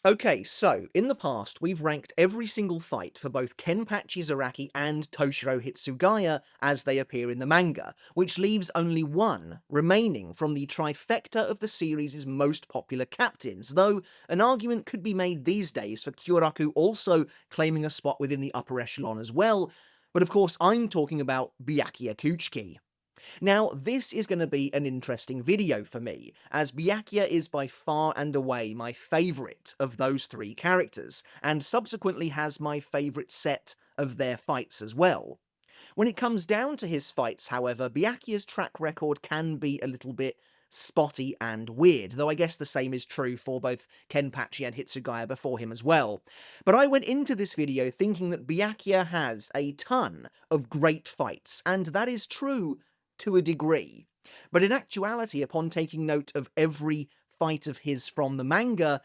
Okay, so, in the past, we've ranked every single fight for both Kenpachi Zaraki and Toshiro Hitsugaya as they appear in the manga, which leaves only one remaining from the trifecta of the series' most popular captains, though an argument could be made these days for Kyoraku also claiming a spot within the upper echelon as well, but of course I'm talking about Byakuya Kuchiki. Now, this is going to be an interesting video for me, as Byakuya is by far and away my favourite of those three characters, and subsequently has my favourite set of their fights as well. When it comes down to his fights, however, Byakuya's track record can be a little bit spotty and weird, though I guess the same is true for both Kenpachi and Hitsugaya before him as well. But I went into this video thinking that Byakuya has a ton of great fights, and that is true to a degree. But in actuality, upon taking note of every fight of his from the manga,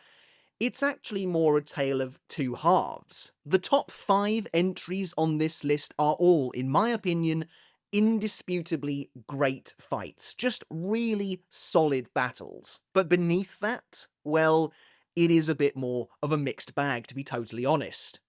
it's actually more a tale of two halves. The top 5 entries on this list are all, in my opinion, indisputably great fights. Just really solid battles. But beneath that, well, it is a bit more of a mixed bag, to be totally honest.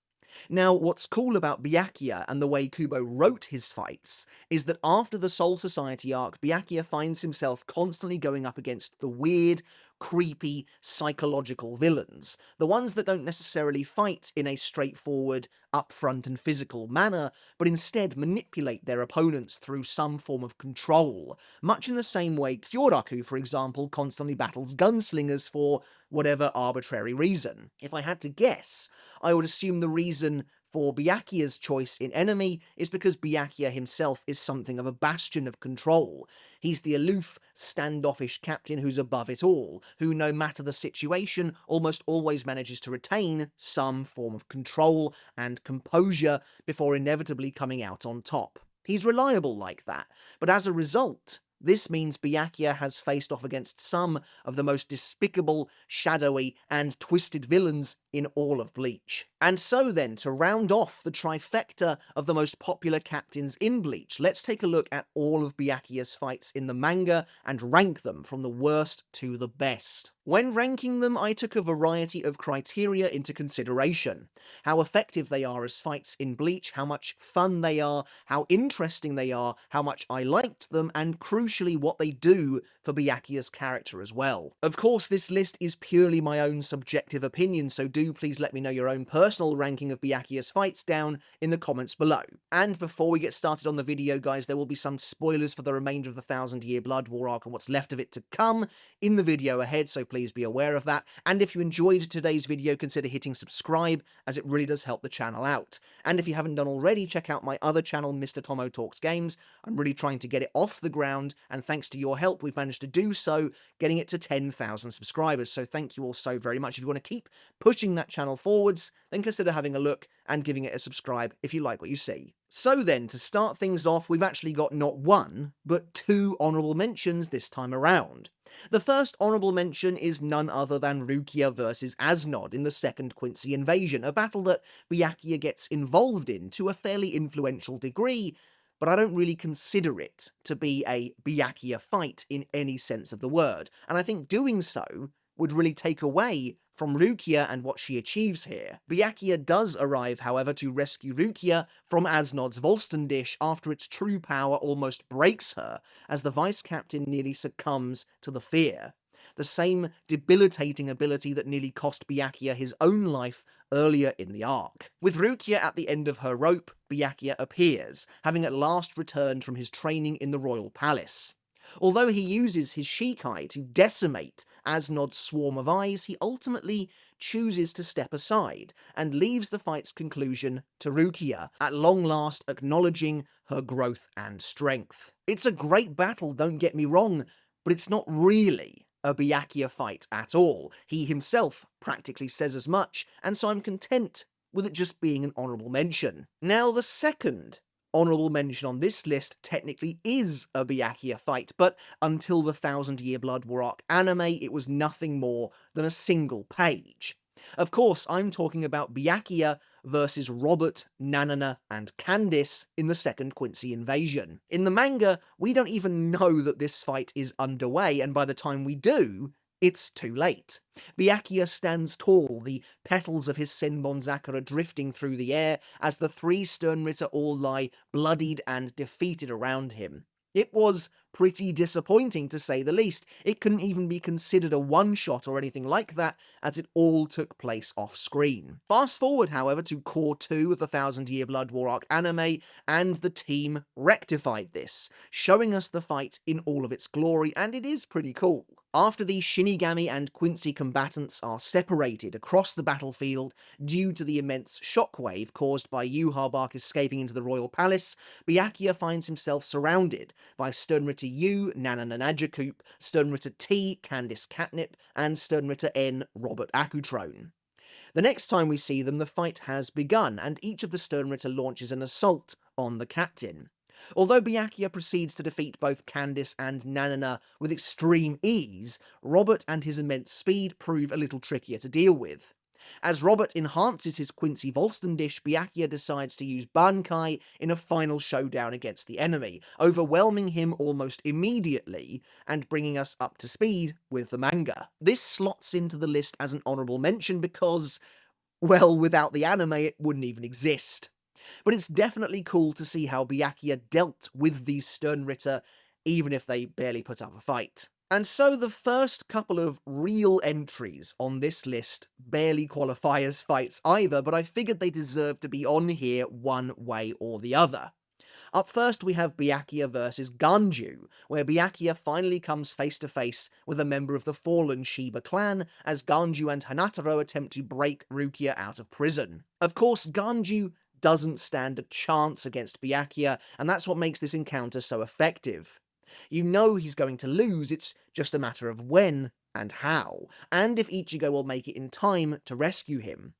Now, what's cool about Byakuya and the way Kubo wrote his fights is that after the Soul Society arc, Byakuya finds himself constantly going up against the weird, creepy, psychological villains. The ones that don't necessarily fight in a straightforward, upfront and physical manner, but instead manipulate their opponents through some form of control. Much in the same way Kyoraku, for example, constantly battles gunslingers for whatever arbitrary reason. If I had to guess, I would assume the reason for Byakuya's choice in enemy is because Byakuya himself is something of a bastion of control. He's the aloof, standoffish captain who's above it all, who no matter the situation almost always manages to retain some form of control and composure before inevitably coming out on top. He's reliable like that, but as a result, this means Byakuya has faced off against some of the most despicable, shadowy, and twisted villains in all of Bleach. And so then, to round off the trifecta of the most popular captains in Bleach, let's take a look at all of Byakuya's fights in the manga and rank them from the worst to the best. When ranking them, I took a variety of criteria into consideration. How effective they are as fights in Bleach, how much fun they are, how interesting they are, how much I liked them, and crucially what they do for Byakuya's character as well. Of course, this list is purely my own subjective opinion, so do please let me know your own personal ranking of Byakuya's fights down in the comments below. And before we get started on the video, guys, there will be some spoilers for the remainder of the 1000-Year Blood War arc and what's left of it to come in the video ahead, so please be aware of that. And if you enjoyed today's video, consider hitting subscribe, as it really does help the channel out. And if you haven't done already, check out my other channel, Mr. Tomo Talks Games. I'm really trying to get it off the ground, and thanks to your help, we've managed to do so, getting it to 10,000 subscribers, so thank you all so very much. If you want to keep pushing that channel forwards, then consider having a look and giving it a subscribe if you like what you see. So then, to start things off, we've actually got not one, but 2 honourable mentions this time around. The first honourable mention is none other than Rukia vs Asnod in the second Quincy invasion, a battle that Byakuya gets involved in to a fairly influential degree, but I don't really consider it to be a Byakuya fight in any sense of the word, and I think doing so would really take away from Rukia and what she achieves here. Byakuya does arrive, however, to rescue Rukia from Asnod's Volston dish after its true power almost breaks her, as the vice-captain nearly succumbs to the fear. The same debilitating ability that nearly cost Byakuya his own life earlier in the arc. With Rukia at the end of her rope, Byakuya appears, having at last returned from his training in the royal palace. Although he uses his Shikai to decimate Asnod's swarm of eyes, he ultimately chooses to step aside, and leaves the fight's conclusion to Rukia, at long last acknowledging her growth and strength. It's a great battle, don't get me wrong, but it's not really a Byakuya fight at all. He himself practically says as much, and so I'm content with it just being an honourable mention. Now, the second honourable mention on this list technically is a Byakuya fight, but until the 1000-Year Blood War arc anime, it was nothing more than a single page. Of course, I'm talking about Byakuya versus Robert, Nanana, and Candice in the second Quincy invasion. In the manga, we don't even know that this fight is underway, and by the time we do, It's too late. Byakuya stands tall, the petals of his Senbonzakura drifting through the air as the three Sternritter all lie bloodied and defeated around him. It was pretty disappointing to say the least. It couldn't even be considered a one-shot or anything like that, as it all took place off-screen. Fast forward, however, to Core 2 of the Thousand Year Blood War arc anime, and the team rectified this, showing us the fight in all of its glory, and it is pretty cool. After the Shinigami and Quincy combatants are separated across the battlefield due to the immense shockwave caused by Yuha Bark escaping into the royal palace, Byakuya finds himself surrounded by Sternritter U, Nana Nanajakoop, Sternritter T, Candice Catnip, and Sternritter N, Robert Akutrone. The next time we see them, the fight has begun, and each of the Sternritter launches an assault on the captain. Although Byakuya proceeds to defeat both Candice and Nanana with extreme ease, Robert and his immense speed prove a little trickier to deal with. As Robert enhances his Quincy Volston dish, Byakuya decides to use bankai in a final showdown against the enemy, overwhelming him almost immediately and bringing us up to speed with the manga. This slots into the list as an honourable mention because, well, without the anime it wouldn't even exist. But it's definitely cool to see how Byakuya dealt with these Sternritter, even if they barely put up a fight. And so the first couple of real entries on this list barely qualify as fights either, but I figured they deserved to be on here one way or the other. Up first we have Byakuya versus Ganju, where Byakuya finally comes face to face with a member of the fallen Shiba clan as Ganju and Hanataro attempt to break Rukia out of prison. Of course, Ganju doesn't stand a chance against Byakuya, and that's what makes this encounter so effective. You know he's going to lose, it's just a matter of when and how, and if Ichigo will make it in time to rescue him.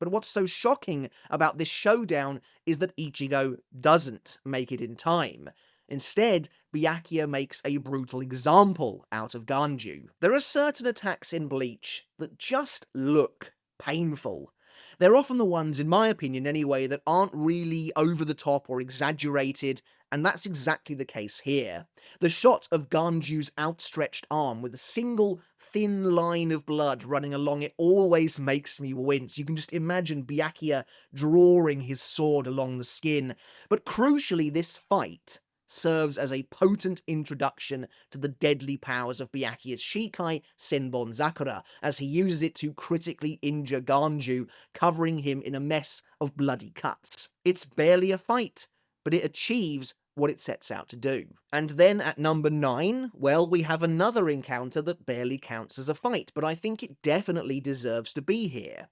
But what's so shocking about this showdown is that Ichigo doesn't make it in time. Instead, Byakuya makes a brutal example out of Ganju. There are certain attacks in Bleach that just look painful. They're often the ones, in my opinion anyway, that aren't really over the top or exaggerated, and that's exactly the case here. The shot of Ganju's outstretched arm with a single thin line of blood running along it always makes me wince. You can just imagine Byakuya drawing his sword along the skin. But crucially, this fight serves as a potent introduction to the deadly powers of Byakuya's Shikai Senbonzakura, as he uses it to critically injure Ganju, covering him in a mess of bloody cuts. It's barely a fight, but it achieves what it sets out to do. And then at number 9, well, we have another encounter that barely counts as a fight, but I think it definitely deserves to be here.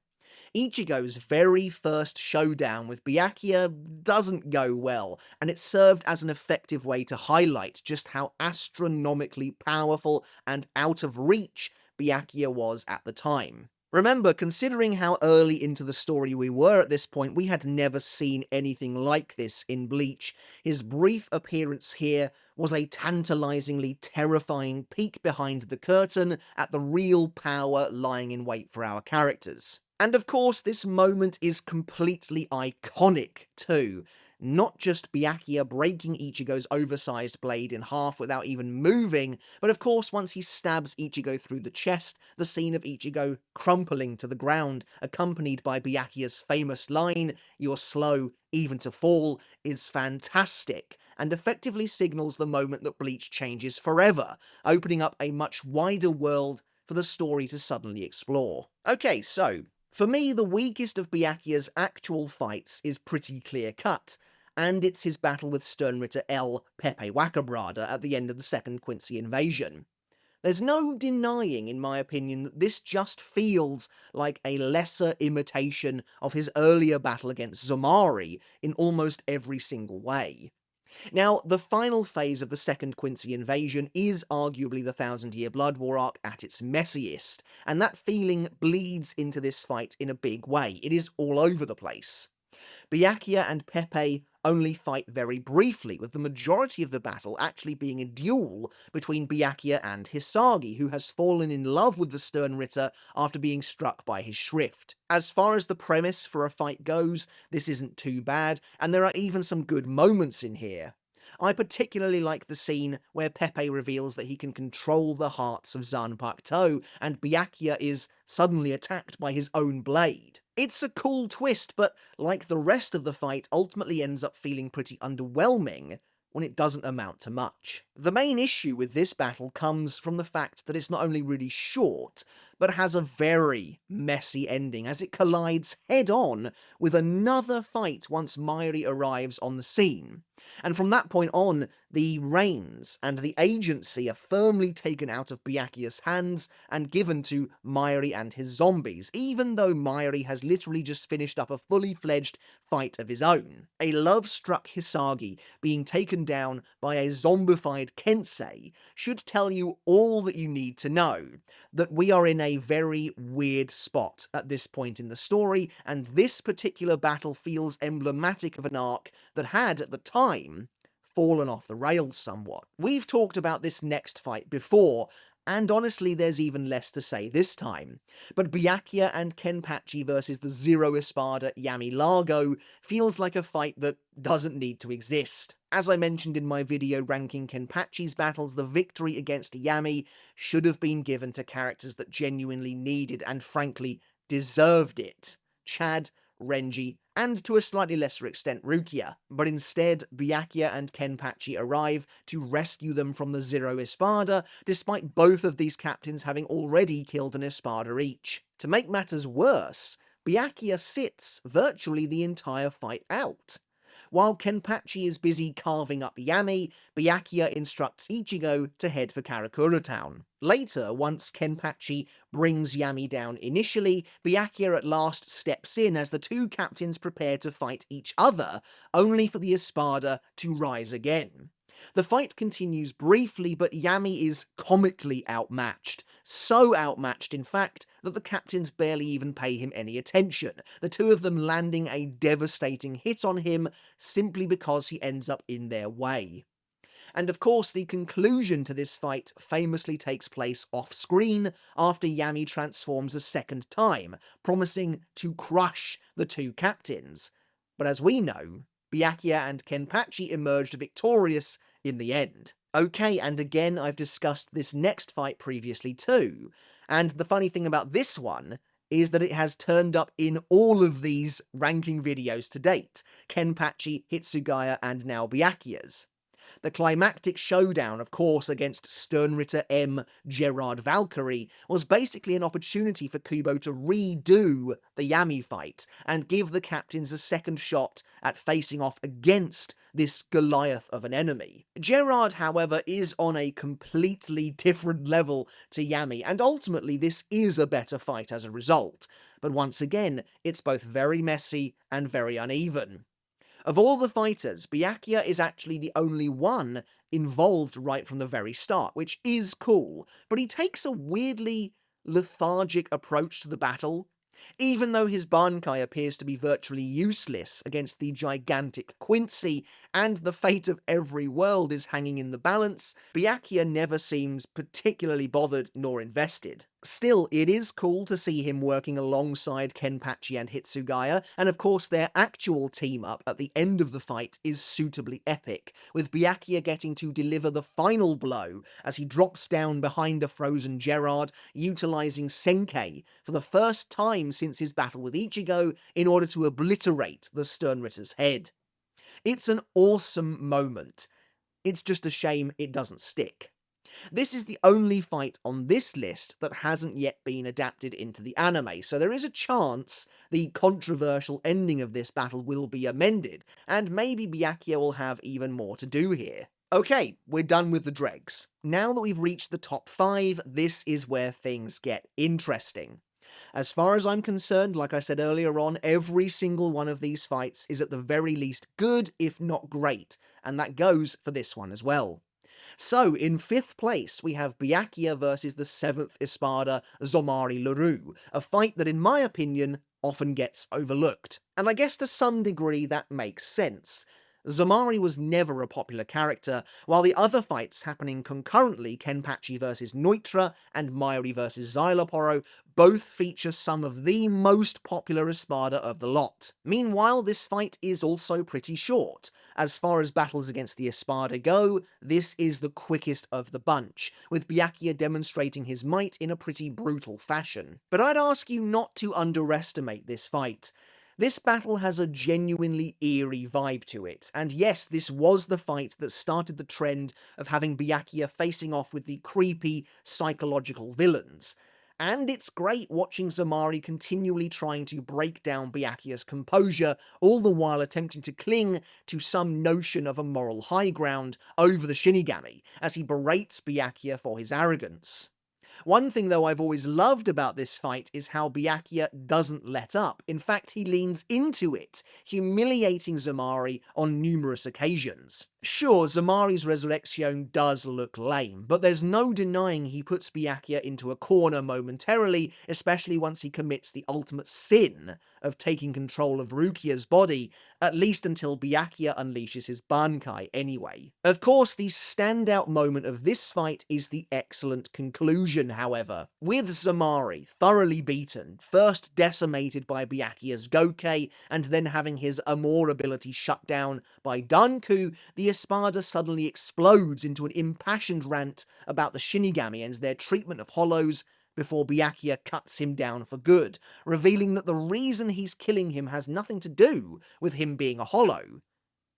Ichigo's very first showdown with Byakuya doesn't go well, and it served as an effective way to highlight just how astronomically powerful and out of reach Byakuya was at the time. Remember, considering how early into the story we were at this point, we had never seen anything like this in Bleach. His brief appearance here was a tantalizingly terrifying peek behind the curtain at the real power lying in wait for our characters. And of course, this moment is completely iconic too. Not just Byakuya breaking Ichigo's oversized blade in half without even moving, but of course once he stabs Ichigo through the chest, the scene of Ichigo crumpling to the ground, accompanied by Byakuya's famous line, "You're slow even to fall," is fantastic, and effectively signals the moment that Bleach changes forever, opening up a much wider world for the story to suddenly explore. Okay, so for me, the weakest of Byakuya's actual fights is pretty clear-cut, and it's his battle with Sternritter L. Pepe Wakabrada at the end of the second Quincy invasion. There's no denying, in my opinion, that this just feels like a lesser imitation of his earlier battle against Zomari in almost every single way. Now, the final phase of the second Quincy invasion is arguably the Thousand Year Blood War arc at its messiest, and that feeling bleeds into this fight in a big way. It is all over the place. Byakuya and Pepe only fight very briefly, with the majority of the battle actually being a duel between Byakuya and Hisagi, who has fallen in love with the Sternritter after being struck by his shrift. As far as the premise for a fight goes, this isn't too bad, and there are even some good moments in here. I particularly like the scene where Pepe reveals that he can control the hearts of Zanpakuto, and Byakuya is suddenly attacked by his own blade. It's a cool twist, but like the rest of the fight, ultimately ends up feeling pretty underwhelming when it doesn't amount to much. The main issue with this battle comes from the fact that it's not only really short, but has a very messy ending as it collides head-on with another fight once Mayuri arrives on the scene. And from that point on, the reins and the agency are firmly taken out of Byakuya's hands and given to Mayuri and his zombies, even though Mayuri has literally just finished up a fully fledged fight of his own. A love-struck Hisagi being taken down by a zombified Kensei should tell you all that you need to know, that we are in a very weird spot at this point in the story, and this particular battle feels emblematic of an arc that had, at the time, fallen off the rails somewhat. We've talked about this next fight before, and honestly there's even less to say this time. But Byakuya and Kenpachi versus the Zero Espada Yami Largo feels like a fight that doesn't need to exist. As I mentioned in my video ranking Kenpachi's battles, the victory against Yami should have been given to characters that genuinely needed and frankly deserved it. Chad, Renji, and to a slightly lesser extent Rukia, but instead Byakuya and Kenpachi arrive to rescue them from the Zero Espada, despite both of these captains having already killed an Espada each. To make matters worse, Byakuya sits virtually the entire fight out. While Kenpachi is busy carving up Yami, Byakuya instructs Ichigo to head for Karakura Town. Later, once Kenpachi brings Yami down initially, Byakuya at last steps in as the two captains prepare to fight each other, only for the Espada to rise again. The fight continues briefly, but Yami is comically outmatched. So outmatched, in fact, that the captains barely even pay him any attention, the two of them landing a devastating hit on him simply because he ends up in their way. And of course, the conclusion to this fight famously takes place off-screen after Yami transforms a second time, promising to crush the two captains. But as we know, Byakuya and Kenpachi emerged victorious in the end. Okay, and again, I've discussed this next fight previously too, and the funny thing about this one is that it has turned up in all of these ranking videos to date, Kenpachi, Hitsugaya, and now Byakuya's. The climactic showdown, of course, against Sternritter M. Gerard Valkyrie was basically an opportunity for Kubo to redo the Yami fight and give the captains a second shot at facing off against this Goliath of an enemy. Gerard, however, is on a completely different level to Yami, and ultimately this is a better fight as a result. But once again, it's both very messy and very uneven. Of all the fighters, Byakuya is actually the only one involved right from the very start, which is cool, but he takes a weirdly lethargic approach to the battle. Even though his bankai appears to be virtually useless against the gigantic Quincy, and the fate of every world is hanging in the balance, Byakuya never seems particularly bothered nor invested. Still, it is cool to see him working alongside Kenpachi and Hitsugaya, and of course their actual team-up at the end of the fight is suitably epic, with Byakuya getting to deliver the final blow as he drops down behind a frozen Gerard, utilising Senkei for the first time since his battle with Ichigo in order to obliterate the Sternritter's head. It's an awesome moment. It's just a shame it doesn't stick. This is the only fight on this list that hasn't yet been adapted into the anime, so there is a chance the controversial ending of this battle will be amended, and maybe Byakuya will have even more to do here. Okay, we're done with the dregs. Now that we've reached the top 5, this is where things get interesting. As far as I'm concerned, like I said earlier on, every single one of these fights is at the very least good, if not great, and that goes for this one as well. So, in 5th place, we have Byakuya versus the 7th Espada, Zomari Leroux, a fight that, in my opinion, often gets overlooked. And I guess to some degree that makes sense. Zomari was never a popular character, while the other fights happening concurrently, Kenpachi vs Neutra and Mayuri vs Xyloporo, both feature some of the most popular Espada of the lot. Meanwhile, this fight is also pretty short. As far as battles against the Espada go, this is the quickest of the bunch, with Byakuya demonstrating his might in a pretty brutal fashion. But I'd ask you not to underestimate this fight. This battle has a genuinely eerie vibe to it, and yes, this was the fight that started the trend of having Byakuya facing off with the creepy, psychological villains. And it's great watching Zamari continually trying to break down Byakuya's composure, all the while attempting to cling to some notion of a moral high ground over the Shinigami, as he berates Byakuya for his arrogance. One thing though I've always loved about this fight is how Byakuya doesn't let up. In fact, he leans into it, humiliating Zamari on numerous occasions. Sure, Zamari's resurrection does look lame, but there's no denying he puts Byakuya into a corner momentarily, especially once he commits the ultimate sin of taking control of Rukia's body, at least until Byakuya unleashes his bankai anyway. Of course, the standout moment of this fight is the excellent conclusion, however. With Zamari thoroughly beaten, first decimated by Byakuya's Gokei, and then having his Amor ability shut down by Danku, the Espada suddenly explodes into an impassioned rant about the Shinigami and their treatment of hollows, before Byakuya cuts him down for good, revealing that the reason he's killing him has nothing to do with him being a hollow,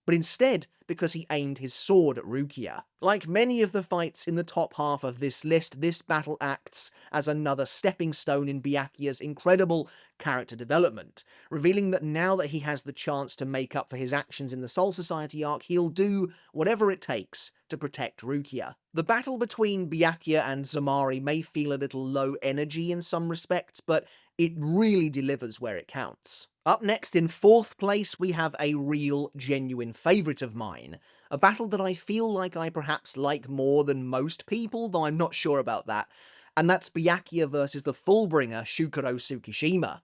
but instead because he aimed his sword at Rukia. Like many of the fights in the top half of this list, this battle acts as another stepping stone in Byakuya's incredible character development, revealing that now that he has the chance to make up for his actions in the Soul Society arc, he'll do whatever it takes to protect Rukia. The battle between Byakuya and Zamari may feel a little low energy in some respects, but it really delivers where it counts. Up next, in 4th place, we have a real, genuine favourite of mine. A battle that I feel like I perhaps like more than most people, though I'm not sure about that. And that's Byakuya versus the Fullbringer, Shukuro Tsukishima.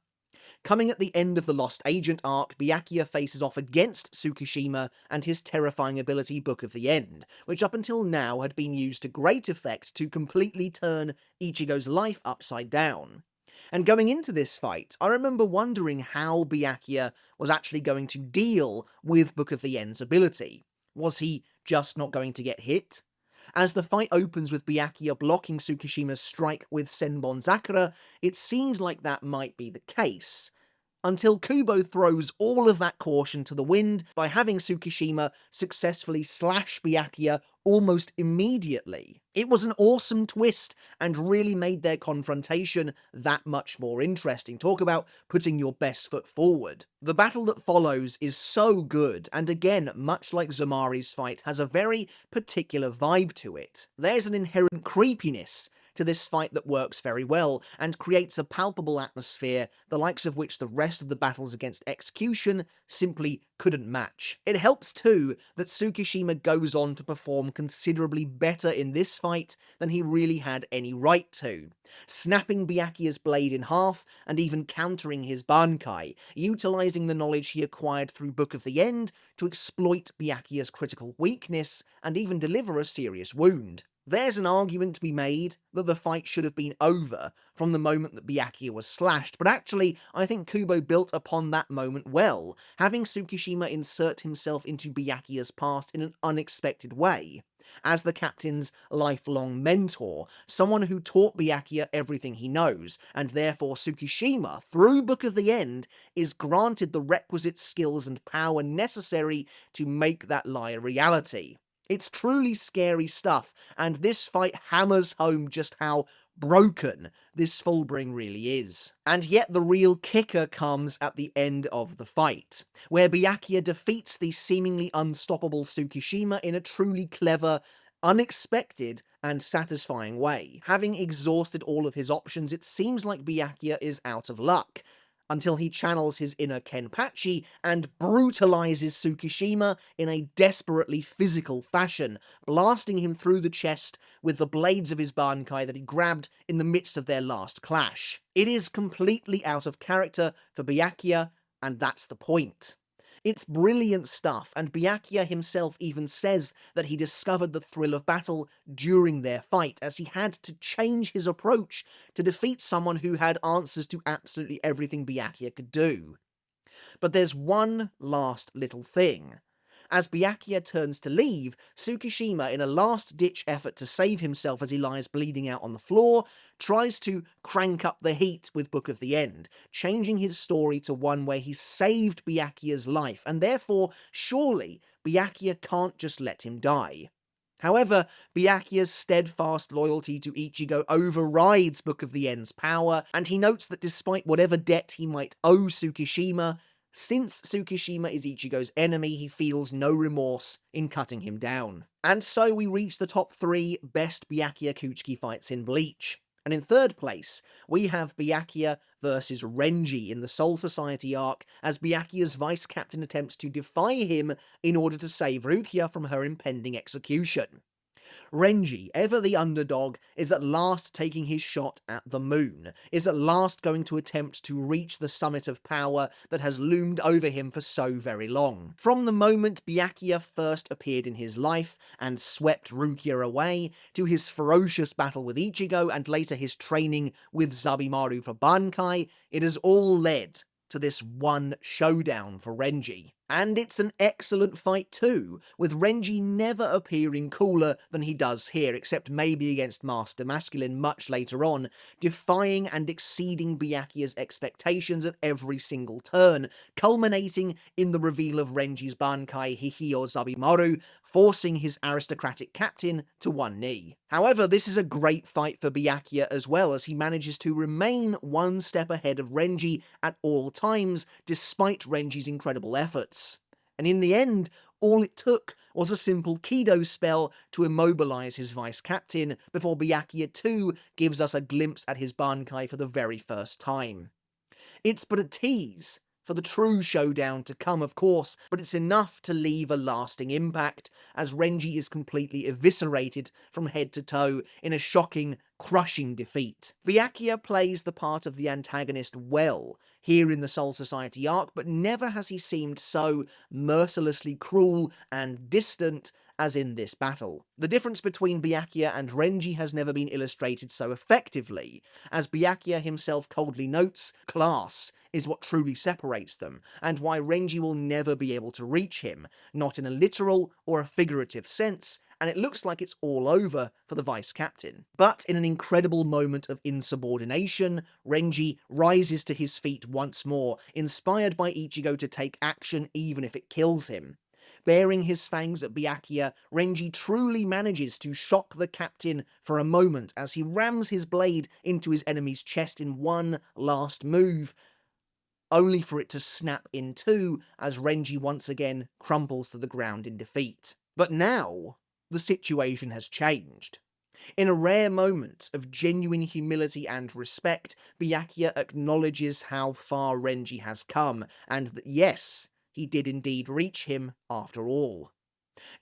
Coming at the end of the Lost Agent arc, Byakuya faces off against Tsukishima and his terrifying ability Book of the End, which up until now had been used to great effect to completely turn Ichigo's life upside down. And going into this fight, I remember wondering how Byakuya was actually going to deal with Book of the End's ability. Was he just not going to get hit? As the fight opens with Byakuya blocking Tsukishima's strike with Senbon Zakura, it seemed like that might be the case, until Kubo throws all of that caution to the wind by having Tsukishima successfully slash Byakuya almost immediately. It was an awesome twist and really made their confrontation that much more interesting. Talk about putting your best foot forward. The battle that follows is so good, and again, much like Zamari's fight, has a very particular vibe to it. There's an inherent creepiness to this fight that works very well, and creates a palpable atmosphere, the likes of which the rest of the battles against Execution simply couldn't match. It helps too that Tsukishima goes on to perform considerably better in this fight than he really had any right to, snapping Byakuya's blade in half and even countering his bankai, utilising the knowledge he acquired through Book of the End to exploit Byakuya's critical weakness and even deliver a serious wound. There's an argument to be made that the fight should have been over from the moment that Byakuya was slashed, but actually I think Kubo built upon that moment well, having Tsukishima insert himself into Byakuya's past in an unexpected way. As the captain's lifelong mentor, someone who taught Byakuya everything he knows, and therefore Tsukishima, through Book of the End, is granted the requisite skills and power necessary to make that lie a reality. It's truly scary stuff, and this fight hammers home just how broken this Fullbring really is. And yet the real kicker comes at the end of the fight, where Byakuya defeats the seemingly unstoppable Tsukishima in a truly clever, unexpected, and satisfying way. Having exhausted all of his options, it seems like Byakuya is out of luck, until he channels his inner Kenpachi and brutalizes Tsukishima in a desperately physical fashion, blasting him through the chest with the blades of his bankai that he grabbed in the midst of their last clash. It is completely out of character for Byakuya, and that's the point. It's brilliant stuff, and Byakuya himself even says that he discovered the thrill of battle during their fight, as he had to change his approach to defeat someone who had answers to absolutely everything Byakuya could do. But there's one last little thing. As Byakuya turns to leave, Tsukishima, in a last-ditch effort to save himself as he lies bleeding out on the floor, tries to crank up the heat with Book of the End, changing his story to one where he saved Byakuya's life, and therefore, surely, Byakuya can't just let him die. However, Byakuya's steadfast loyalty to Ichigo overrides Book of the End's power, and he notes that despite whatever debt he might owe Tsukishima, since Tsukishima is Ichigo's enemy, he feels no remorse in cutting him down. And so we reach the top 3 best Byakuya Kuchiki fights in Bleach. And in third place, we have Byakuya versus Renji in the Soul Society arc, as Byakuya's vice captain attempts to defy him in order to save Rukia from her impending execution. Renji, ever the underdog, is at last taking his shot at the moon, is at last going to attempt to reach the summit of power that has loomed over him for so very long. From the moment Byakuya first appeared in his life and swept Rukia away, to his ferocious battle with Ichigo and later his training with Zabimaru for Bankai, it has all led to this one showdown for Renji. And it's an excellent fight too, with Renji never appearing cooler than he does here, except maybe against Master Masculine much later on, defying and exceeding Byakuya's expectations at every single turn, culminating in the reveal of Renji's Bankai Hihio Zabimaru, forcing his aristocratic captain to one knee. However, this is a great fight for Byakuya as well, as he manages to remain one step ahead of Renji at all times, despite Renji's incredible efforts. And in the end, all it took was a simple Kido spell to immobilize his vice captain, before Byakuya too gives us a glimpse at his Bankai for the very first time. It's but a tease for the true showdown to come, of course, but it's enough to leave a lasting impact, as Renji is completely eviscerated from head to toe in a shocking, crushing defeat. Byakuya plays the part of the antagonist well here in the Soul Society arc, but never has he seemed so mercilessly cruel and distant as in this battle. The difference between Byakuya and Renji has never been illustrated so effectively. As Byakuya himself coldly notes, class is what truly separates them, and why Renji will never be able to reach him, not in a literal or a figurative sense, and it looks like it's all over for the vice captain. But in an incredible moment of insubordination, Renji rises to his feet once more, inspired by Ichigo to take action even if it kills him. Baring his fangs at Byakuya, Renji truly manages to shock the captain for a moment as he rams his blade into his enemy's chest in one last move, only for it to snap in two as Renji once again crumples to the ground in defeat. But now, the situation has changed. In a rare moment of genuine humility and respect, Byakuya acknowledges how far Renji has come, and that yes, he did indeed reach him after all.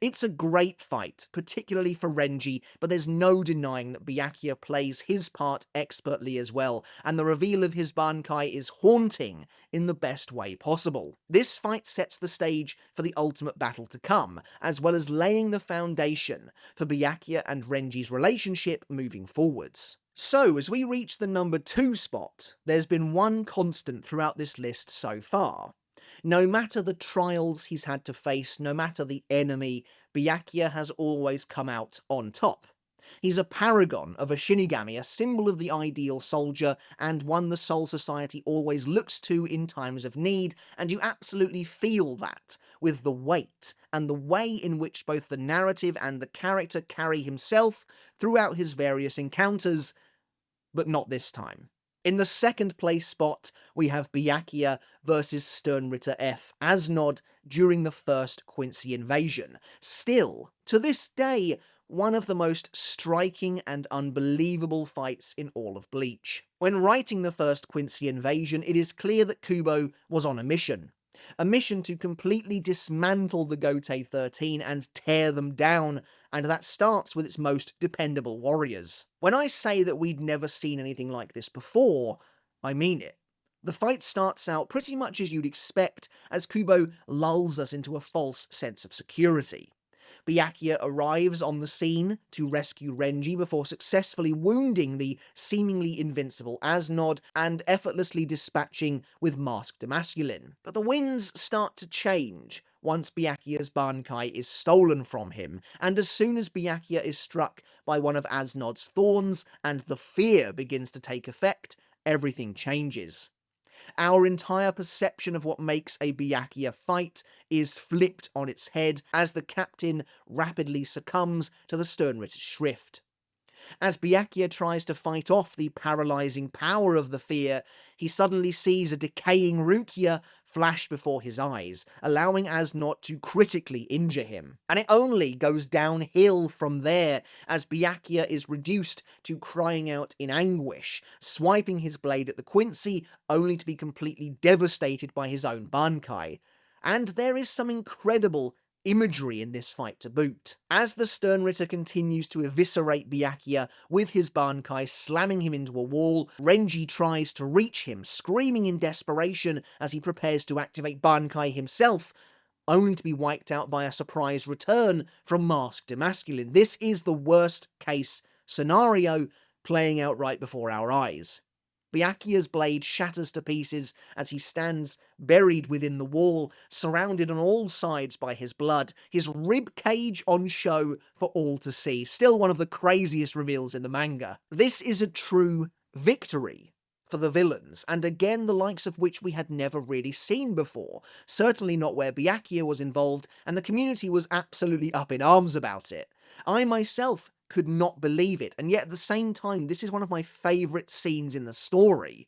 It's a great fight, particularly for Renji, but there's no denying that Byakuya plays his part expertly as well, and the reveal of his Bankai is haunting in the best way possible. This fight sets the stage for the ultimate battle to come, as well as laying the foundation for Byakuya and Renji's relationship moving forwards. So, as we reach the number 2 spot, there's been one constant throughout this list so far. No matter the trials he's had to face, no matter the enemy, Byakuya has always come out on top. He's a paragon of a Shinigami, a symbol of the ideal soldier, and one the Soul Society always looks to in times of need, and you absolutely feel that with the weight and the way in which both the narrative and the character carry himself throughout his various encounters, but not this time. In the second place spot, we have Byakuya versus Sternritter F. Asnod during the first Quincy invasion. Still, to this day, one of the most striking and unbelievable fights in all of Bleach. When writing the first Quincy invasion, it is clear that Kubo was on a mission. A mission to completely dismantle the Gotei 13 and tear them down, and that starts with its most dependable warriors. When I say that we'd never seen anything like this before, I mean it. The fight starts out pretty much as you'd expect, as Kubo lulls us into a false sense of security. Byakuya arrives on the scene to rescue Renji before successfully wounding the seemingly invincible Asnod and effortlessly dispatching with masked masculine. But the winds start to change once Byakuya's bankai is stolen from him, and as soon as Byakuya is struck by one of Asnod's thorns and the fear begins to take effect, everything changes. Our entire perception of what makes a Byakuya fight is flipped on its head as the captain rapidly succumbs to the Sternritter's Shrift. As Byakuya tries to fight off the paralysing power of the fear, he suddenly sees a decaying Rukia flash before his eyes, allowing Asnod to critically injure him. And it only goes downhill from there, as Byakuya is reduced to crying out in anguish, swiping his blade at the Quincy, only to be completely devastated by his own bankai. And there is some incredible imagery in this fight to boot. As the Sternritter continues to eviscerate Byakuya with his bankai slamming him into a wall, Renji tries to reach him, screaming in desperation as he prepares to activate bankai himself, only to be wiped out by a surprise return from Masked Emasculine. This is the worst case scenario playing out right before our eyes. Byakuya's blade shatters to pieces as he stands buried within the wall, surrounded on all sides by his blood, his rib cage on show for all to see. Still one of the craziest reveals in the manga. This is a true victory for the villains, and again the likes of which we had never really seen before. Certainly not where Byakuya was involved, and the community was absolutely up in arms about it. I myself could not believe it, and yet at the same time, this is one of my favourite scenes in the story.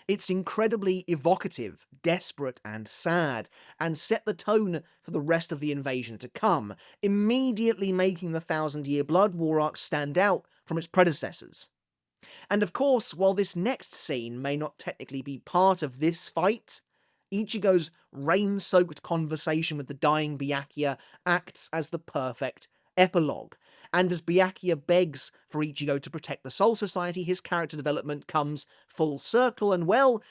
It's incredibly evocative, desperate, and sad, and set the tone for the rest of the invasion to come, immediately making the Thousand Year Blood War arc stand out from its predecessors. And of course, while this next scene may not technically be part of this fight, Ichigo's rain-soaked conversation with the dying Byakuya acts as the perfect epilogue. And as Byakuya begs for Ichigo to protect the Soul Society, his character development comes full circle, and well,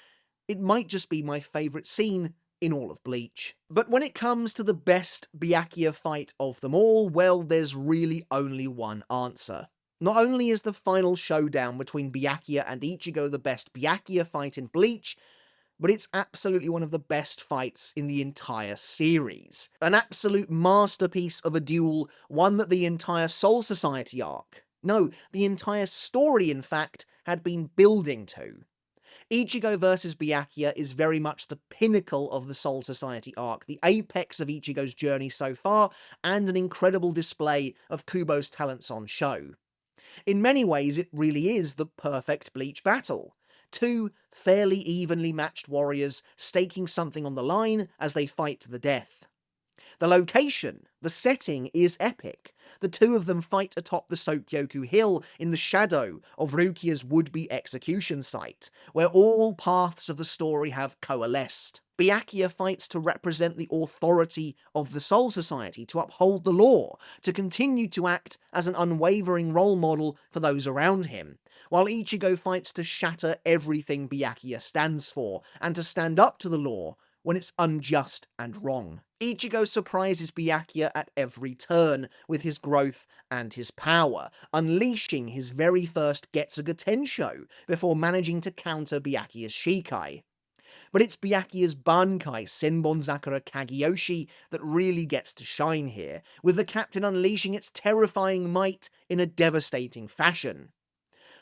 it might just be my favourite scene in all of Bleach. But when it comes to the best Byakuya fight of them all, well, there's really only one answer. Not only is the final showdown between Byakuya and Ichigo the best Byakuya fight in Bleach, but it's absolutely one of the best fights in the entire series. An absolute masterpiece of a duel, one that the entire Soul Society arc, no, the entire story in fact, had been building to. Ichigo vs Byakuya is very much the pinnacle of the Soul Society arc, the apex of Ichigo's journey so far, and an incredible display of Kubo's talents on show. In many ways, it really is the perfect Bleach battle. Two fairly evenly matched warriors staking something on the line as they fight to the death. The location, the setting is epic. The two of them fight atop the Sokyoku Hill in the shadow of Rukia's would-be execution site, where all paths of the story have coalesced. Byakuya fights to represent the authority of the Soul Society, to uphold the law, to continue to act as an unwavering role model for those around him, while Ichigo fights to shatter everything Byakuya stands for, and to stand up to the law when it's unjust and wrong. Ichigo surprises Byakuya at every turn with his growth and his power, unleashing his very first Getsuga Tensho before managing to counter Byakuya's Shikai. But it's Byakuya's bankai, Senbonzakura Kageyoshi, that really gets to shine here, with the captain unleashing its terrifying might in a devastating fashion.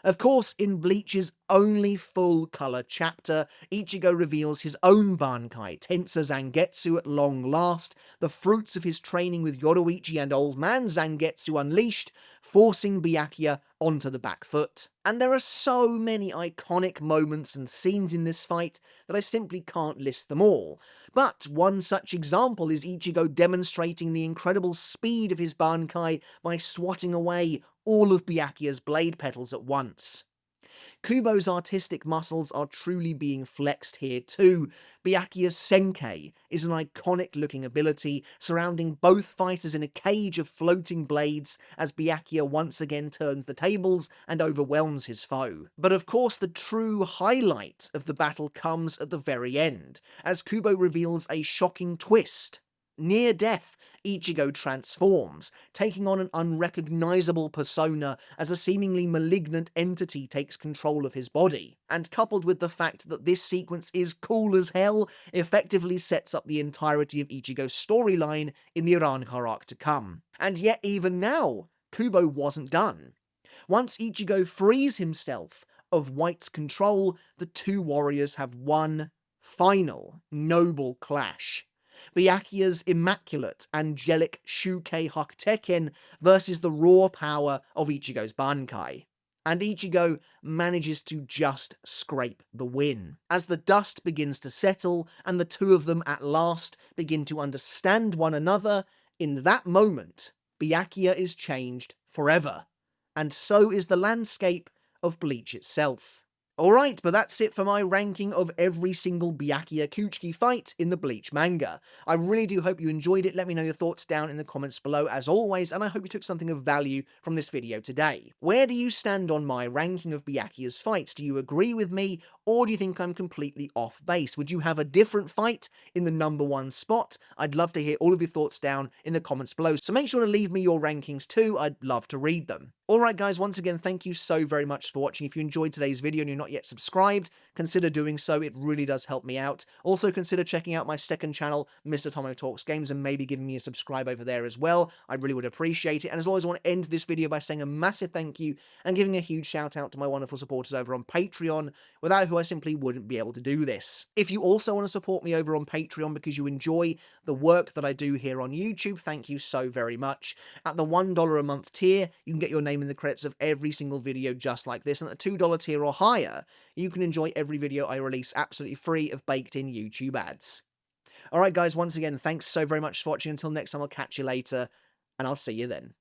Of course, in Bleach's only full-colour chapter, Ichigo reveals his own bankai, Tensa Zangetsu at long last, the fruits of his training with Yoruichi and Old Man Zangetsu unleashed, forcing Byakuya onto the back foot. And there are so many iconic moments and scenes in this fight that I simply can't list them all. But one such example is Ichigo demonstrating the incredible speed of his bankai by swatting away all of Byakuya's blade petals at once. Kubo's artistic muscles are truly being flexed here too. Byakuya's Senkei is an iconic-looking ability, surrounding both fighters in a cage of floating blades as Byakuya once again turns the tables and overwhelms his foe. But of course, the true highlight of the battle comes at the very end, as Kubo reveals a shocking twist. Near death, Ichigo transforms, taking on an unrecognizable persona as a seemingly malignant entity takes control of his body. And coupled with the fact that this sequence is cool as hell, effectively sets up the entirety of Ichigo's storyline in the Iranha arc to come. And yet even now, Kubo wasn't done. Once Ichigo frees himself of White's control, the two warriors have one final, noble clash. Byakuya's immaculate, angelic Shukei Hakuteken versus the raw power of Ichigo's bankai. And Ichigo manages to just scrape the win. As the dust begins to settle and the two of them at last begin to understand one another, in that moment, Byakuya is changed forever. And so is the landscape of Bleach itself. Alright, but that's it for my ranking of every single Byakuya KUCHIKI fight in the Bleach manga. I really do hope you enjoyed it. Let me know your thoughts down in the comments below as always, and I hope you took something of value from this video today. Where do you stand on my ranking of Byakuya's fights? Do you agree with me, or do you think I'm completely off base? Would you have a different fight in the number one spot? I'd love to hear all of your thoughts down in the comments below, so make sure to leave me your rankings too. I'd love to read them. Alright guys, once again, thank you so very much for watching. If you enjoyed today's video and you're not yet subscribed, consider doing so. It really does help me out. Also, consider checking out my second channel, Mr. Tomo Talks Games, and maybe giving me a subscribe over there as well. I really would appreciate it. And as always, I want to end this video by saying a massive thank you and giving a huge shout out to my wonderful supporters over on Patreon, without who I simply wouldn't be able to do this. If you also want to support me over on Patreon because you enjoy the work that I do here on YouTube, thank you so very much. At the $1 a month tier, you can get your name in the credits of every single video just like this, and at the $2 tier or higher, you can enjoy every video I release absolutely free of baked-in YouTube ads. Alright guys, once again, thanks so very much for watching. Until next time, I'll catch you later, and I'll see you then.